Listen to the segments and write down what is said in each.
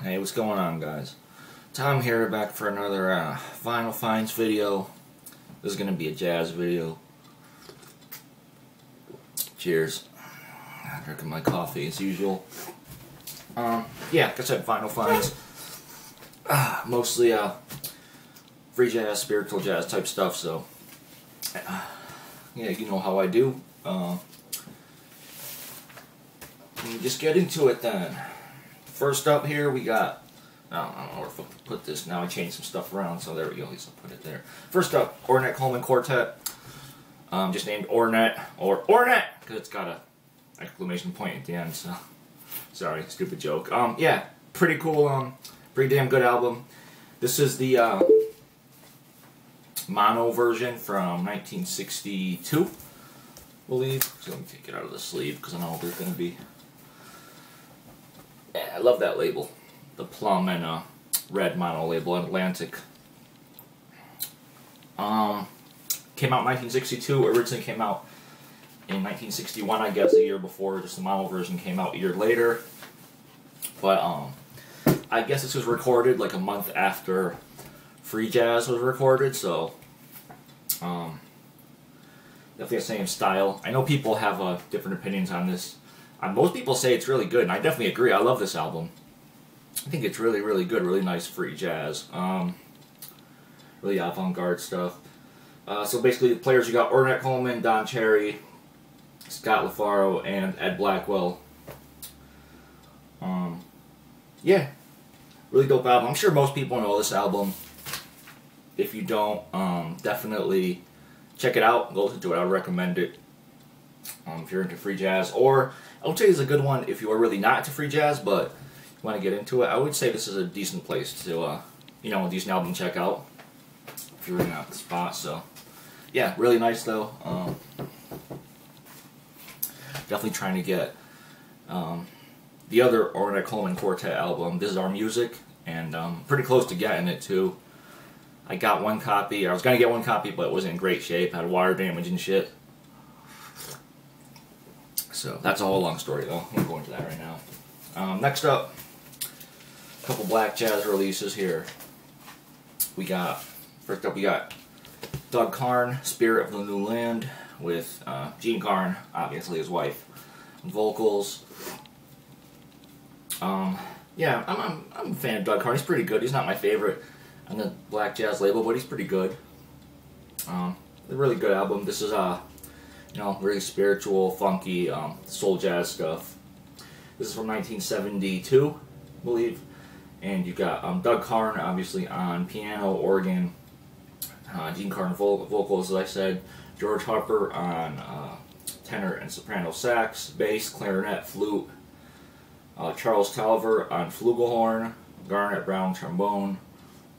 Hey, what's going on, guys? Tom here, back for another vinyl finds video. This is going to be a jazz video. Cheers. I'm drinking my coffee as usual. Yeah, like I said, vinyl finds. Mostly free jazz, spiritual jazz type stuff, so yeah, you know how I do. Just get into it then. First up here we got, I don't know where to put this now. I changed some stuff around, so there we go. At least I'll put it there. First up, Ornette Coleman Quartet. Just named Ornette, or Ornette, because it's got a exclamation point at the end, so sorry, stupid joke. Yeah, pretty cool, pretty damn good album. This is the mono version from 1962, I believe. So let me take it out of the sleeve, because I know there's going to be... Yeah, I love that label. The plum and red mono label, Atlantic. Came out in 1962, originally came out in 1961, I guess, a year before. Just the mono version came out a year later. But I guess this was recorded like a month after Free Jazz was recorded, so definitely the same style. I know people have different opinions on this. Most people say it's really good, and I definitely agree. I love this album. I think it's really, really good. Really nice free jazz. Really avant-garde stuff. So basically, the players, you got Ornette Coleman, Don Cherry, Scott LaFaro, and Ed Blackwell. Yeah, really dope album. I'm sure most people know this album. If you don't, definitely check it out. Go listen to it. I would recommend it if you're into free jazz. Or I would say it's a good one if you are really not into free jazz, but you want to get into it. I would say this is a decent place to, you know, a decent album to check out if you're in that spot. So yeah, really nice though. Definitely trying to get the other Ornette Coleman Quartet album, This Is Our Music, and pretty close to getting it too. I got one copy, or I was going to get one copy, but it wasn't in great shape, had water damage and shit. So that's a whole long story though, I won't go into that right now. Next up, a couple black jazz releases here. First up we got Doug Karr, Spirit of the New Land, with Gene Karr, obviously his wife, vocals. Yeah, I'm a fan of Doug Karr. He's pretty good. He's not my favorite on the black jazz label, but he's pretty good. A really good album. This is you know, really spiritual, funky, soul jazz stuff. This is from 1972, I believe, and you got Doug Karr obviously on piano, organ, Gene Karr on vocals, as I said, George Harper on tenor and soprano sax, bass, clarinet, flute, Charles Tolliver on flugelhorn, Garnet Brown trombone,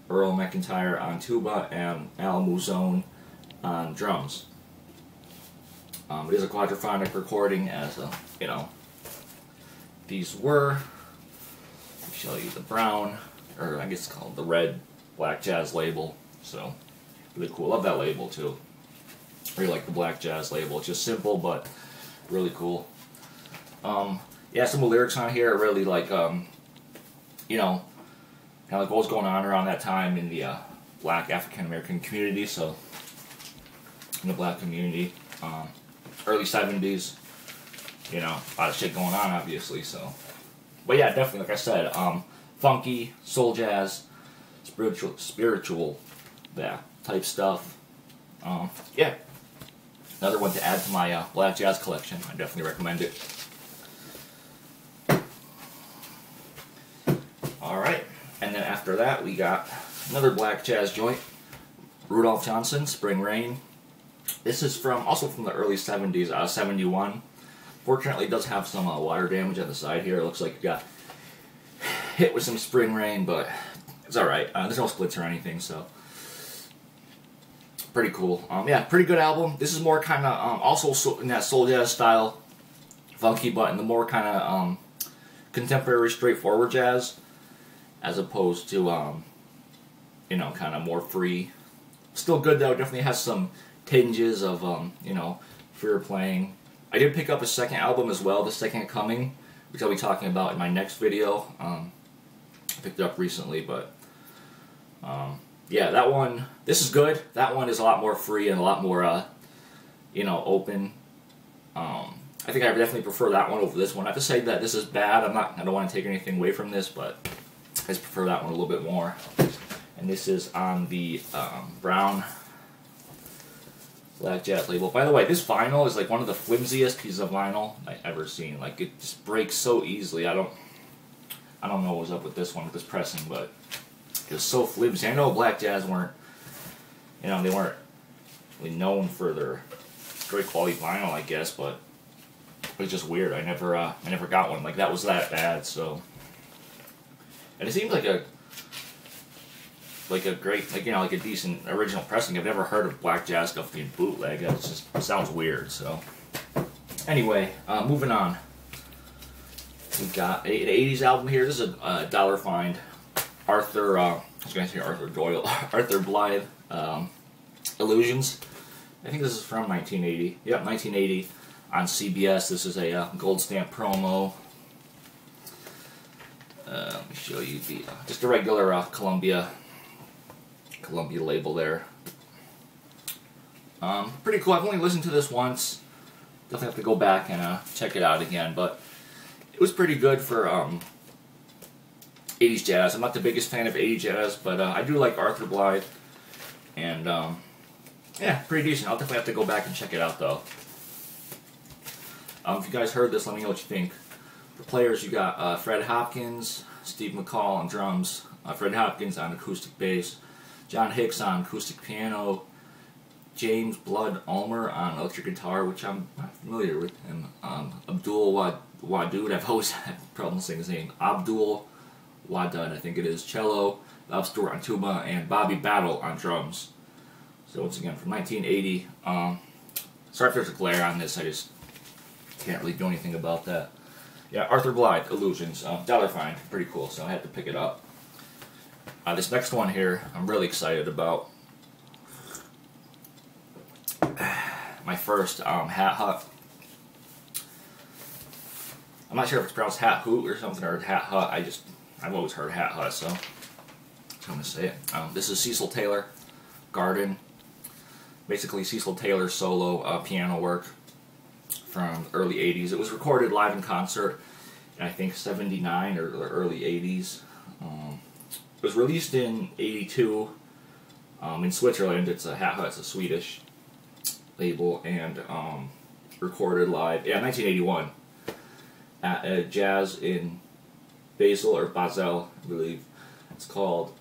Earl McIntyre on tuba, and Al Muzone on drums. It is a quadraphonic recording, as you know, these were. I'll show you the brown, or I guess it's called the red black jazz label. So really cool. Love that label too. Really like the black jazz label. It's just simple but really cool. Yeah, some of the lyrics on here are really like, you know, kind of like what was going on around that time in the black African American community. So in the black community. Early 70s, you know, a lot of shit going on, obviously, so. But yeah, definitely, like I said, funky, soul jazz, spiritual, yeah, type stuff. Yeah, another one to add to my black jazz collection. I definitely recommend it. Alright, and then after that, we got another black jazz joint, Rudolph Johnson, Spring Rain. This is also from the early 70s, 71. Fortunately, it does have some water damage on the side here. It looks like it got hit with some spring rain, but it's alright. There's no splits or anything, so pretty cool. Yeah, pretty good album. This is more kind of also in that soul jazz style, funky, but in the more kind of contemporary, straightforward jazz, as opposed to you know, kind of more free. Still good though. Definitely has some tinges of, you know, freer playing. I did pick up a second album as well, The Second Coming, which I'll be talking about in my next video. Picked it up recently, but yeah, that one, this is good. That one is a lot more free and a lot more, you know, open. I think I definitely prefer that one over this one. Not to say that this is bad. I don't want to take anything away from this, but I just prefer that one a little bit more. And this is on the brown Black Jazz label. By the way, this vinyl is like one of the flimsiest pieces of vinyl I've ever seen. Like, it just breaks so easily. I don't know what was up with this one, with this pressing, but it was so flimsy. I know Black Jazz weren't, you know, they weren't really known for their great quality vinyl, I guess, but it was just weird. I never got one like that was that bad. So, and it seems like a great, like, you know, like a decent original pressing. I've never heard of Black Jazz stuff being bootleg. It sounds weird. So, anyway, moving on. We got an 80s album here. This is a dollar find. Arthur, I was going to say Arthur Doyle, Arthur Blythe, Illusions. I think this is from 1980. Yep, 1980 on CBS. This is a gold stamp promo. Let me show you the just a regular Columbia label there. Pretty cool. I've only listened to this once. Definitely have to go back and check it out again, but it was pretty good for 80s jazz. I'm not the biggest fan of 80s jazz, but I do like Arthur Blythe, and yeah, pretty decent. I'll definitely have to go back and check it out, though. If you guys heard this, let me know what you think. For players, you got Fred Hopkins, Steve McCall on drums, Fred Hopkins on acoustic bass, John Hicks on acoustic piano, James Blood Ulmer on electric guitar, which I'm not familiar with him, Abdul Wadud, I've always had problems saying his name, Abdul Wadud, I think it is, cello, Bob Stewart on tuba, and Bobby Battle on drums. So once again, from 1980. Sorry if there's a glare on this, I just can't really do anything about that. Yeah, Arthur Blythe, Illusions, dollar find, pretty cool, so I had to pick it up. This next one here, I'm really excited about. My first Hat Hut. I'm not sure if it's pronounced Hat Hoot or something, or Hat Hut. I've always heard Hat Hut, so I'm going to say it. This is Cecil Taylor, Garden. Basically Cecil Taylor's solo piano work from the early 80s. It was recorded live in concert in, I think, 79 or early 80s. It was released in 82 in Switzerland. It's a Hat Hut, it's a Swedish label, and recorded live, yeah, 1981 at a Jazz in Basel, or Basel, I believe it's called.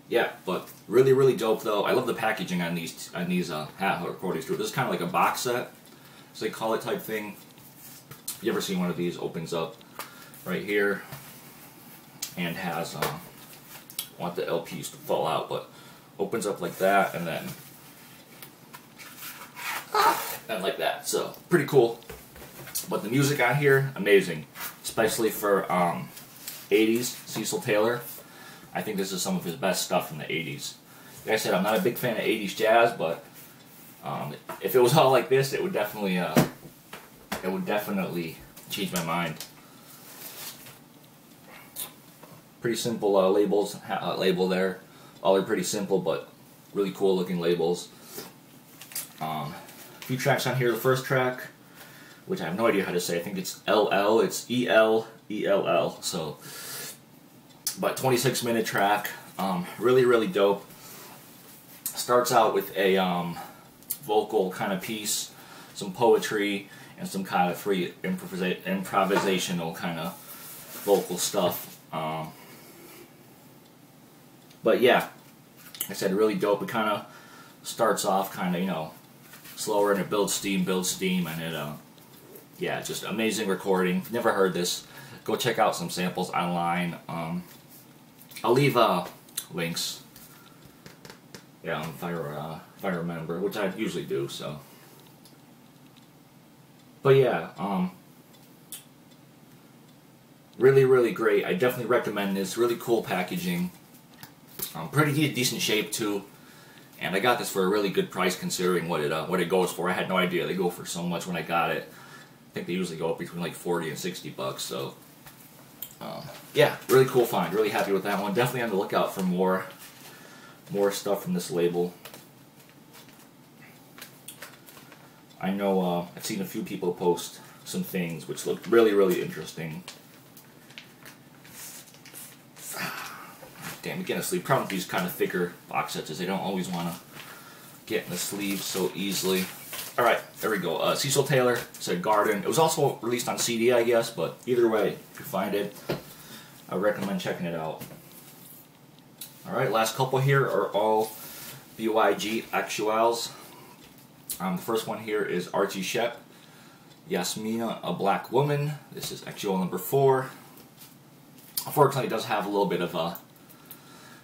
Yeah, but really, really dope though. I love the packaging on these Hat Hut recordings too. This is kind of like a box set, as they call it, type thing. If you ever seen one of these, opens up right here and has I want the LPs to fall out, but opens up like that, and then like that. So pretty cool. But the music on here, amazing, especially for 80s Cecil Taylor. I think this is some of his best stuff from the 80s. Like I said, I'm not a big fan of 80s jazz, but if it was all like this, it would definitely change my mind. Pretty simple labels, label there. All are pretty simple, but really cool looking labels. A few tracks on here. The first track, which I have no idea how to say, I think it's LL, it's E-L-E-L-L, so, but 26-minute track, really, really dope. Starts out with a vocal kind of piece, some poetry, and some kind of free improvisational kind of vocal stuff. But yeah, like I said, really dope. It kind of starts off kind of, you know, slower, and it builds steam, and it, yeah, just amazing recording. Never heard this. Go check out some samples online. I'll leave links. Yeah, if I remember, which I usually do. So, but yeah, really, really great. I definitely recommend this. Really cool packaging. Pretty decent shape too. And I got this for a really good price considering what it goes for. I had no idea they go for so much when I got it. I think they usually go up between like 40 and 60 bucks. So, Yeah, really cool find. Really happy with that one. Definitely on the lookout for more stuff from this label. I know I've seen a few people post some things which look really, really interesting. Damn, again, a sleeve. Problem with these kind of thicker box sets is they don't always want to get in the sleeve so easily. Alright, there we go. Cecil Taylor, said Garden. It was also released on CD, I guess, but either way, if you find it, I recommend checking it out. Alright, last couple here are all BYG actuals. The first one here is Archie Shepp, Yasmina, a Black Woman. This is actual number 4. Unfortunately, it does have a little bit of a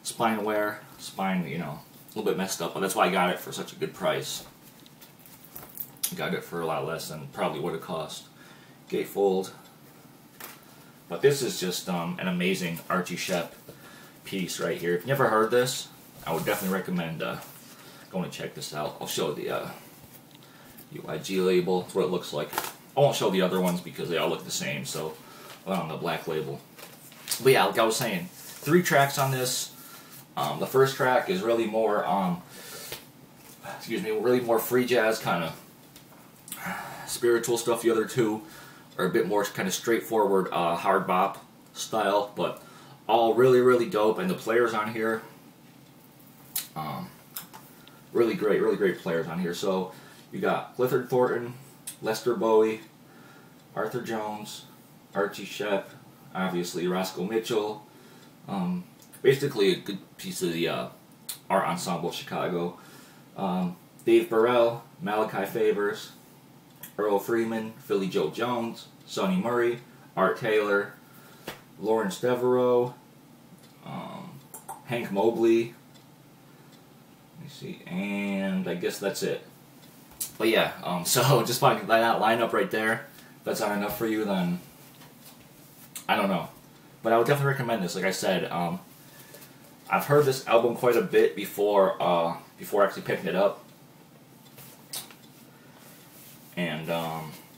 spine wear. Spine, you know, a little bit messed up, but that's why I got it for such a good price. Got it for a lot less than probably would have cost. Gatefold. But this is just an amazing Archie Shepp piece right here. If you've never heard this, I would definitely recommend going to check this out. I'll show the UIG label. That's what it looks like. I won't show the other ones because they all look the same, so on the black label. But yeah, like I was saying, 3 tracks on this. The first track is really more, really more free jazz, kind of spiritual stuff. The other 2 are a bit more kind of straightforward hard bop style, but all really, really dope. And the players on here, really great players on here. So you got Clifford Thornton, Lester Bowie, Arthur Jones, Archie Shepp, obviously Roscoe Mitchell. Basically a good piece of the art ensemble of Chicago. Dave Burrell, Malachi Favors, Earl Freeman, Philly Joe Jones, Sonny Murray, Art Taylor, Lawrence Devereaux, Hank Mobley. Let me see, and I guess that's it. But yeah, so just by that lineup right there, if that's not enough for you, then I don't know. But I would definitely recommend this. Like I said, I've heard this album quite a bit before actually picking it up. And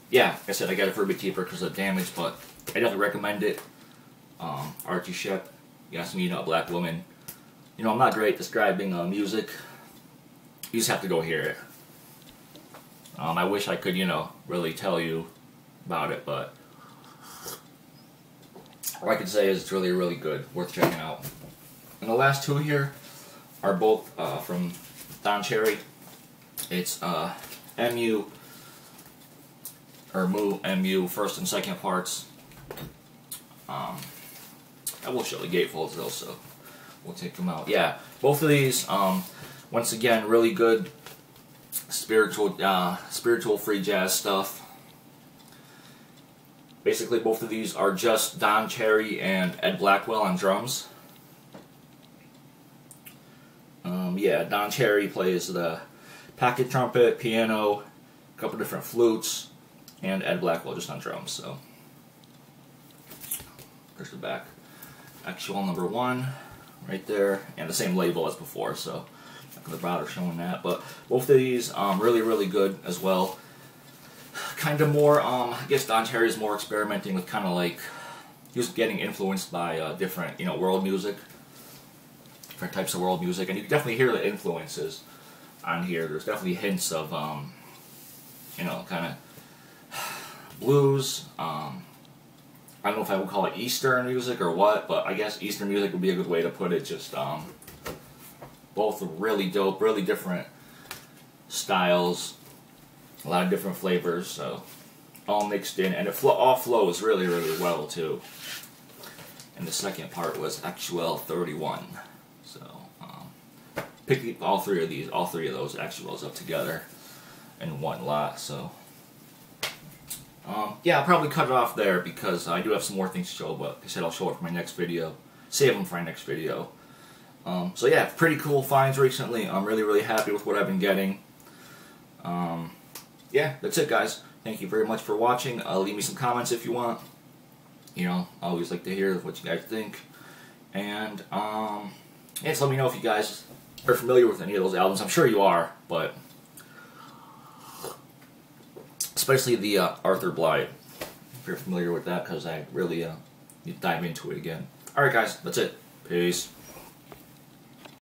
yeah, like I said, I got it for a bit cheaper because of the damage, but I definitely recommend it. Archie Shepp, Yasmina, a Black Woman. You know, I'm not great describing music. You just have to go hear it. I wish I could, you know, really tell you about it, but all I can say is it's really, really good, worth checking out. And the last 2 here are both from Don Cherry. It's MU, or MU, first and second parts. I will show the gatefolds though, so we'll take them out. Yeah, both of these, once again, really good spiritual free jazz stuff. Basically, both of these are just Don Cherry and Ed Blackwell on drums. Yeah, Don Cherry plays the pocket trumpet, piano, a couple different flutes, and Ed Blackwell just on drums. So there's the back. Actual number 1 right there, and the same label as before, so I'm not going to bother showing that. But both of these really, really good as well. Kind of more, I guess Don Cherry's more experimenting with kind of like, he was getting influenced by different, you know, world music. Different types of world music, and you can definitely hear the influences on here. There's definitely hints of, you know, kind of blues. I don't know if I would call it Eastern music or what, but I guess Eastern music would be a good way to put it. Just both really dope, really different styles, a lot of different flavors, so all mixed in, and it all flows really, really well too. And the second part was Actual 31. So, pick all three of those actuals up together in one lot. So, yeah, I'll probably cut it off there because I do have some more things to show, but like I said, I'll show it for my next video. Save them for my next video. So yeah, pretty cool finds recently. I'm really, really happy with what I've been getting. Yeah, that's it, guys. Thank you very much for watching. Leave me some comments if you want. You know, I always like to hear what you guys think. And, yeah, just let me know if you guys are familiar with any of those albums. I'm sure you are, but especially the Arthur Blythe, if you're familiar with that, because I really you dive into it again. Alright guys, that's it. Peace.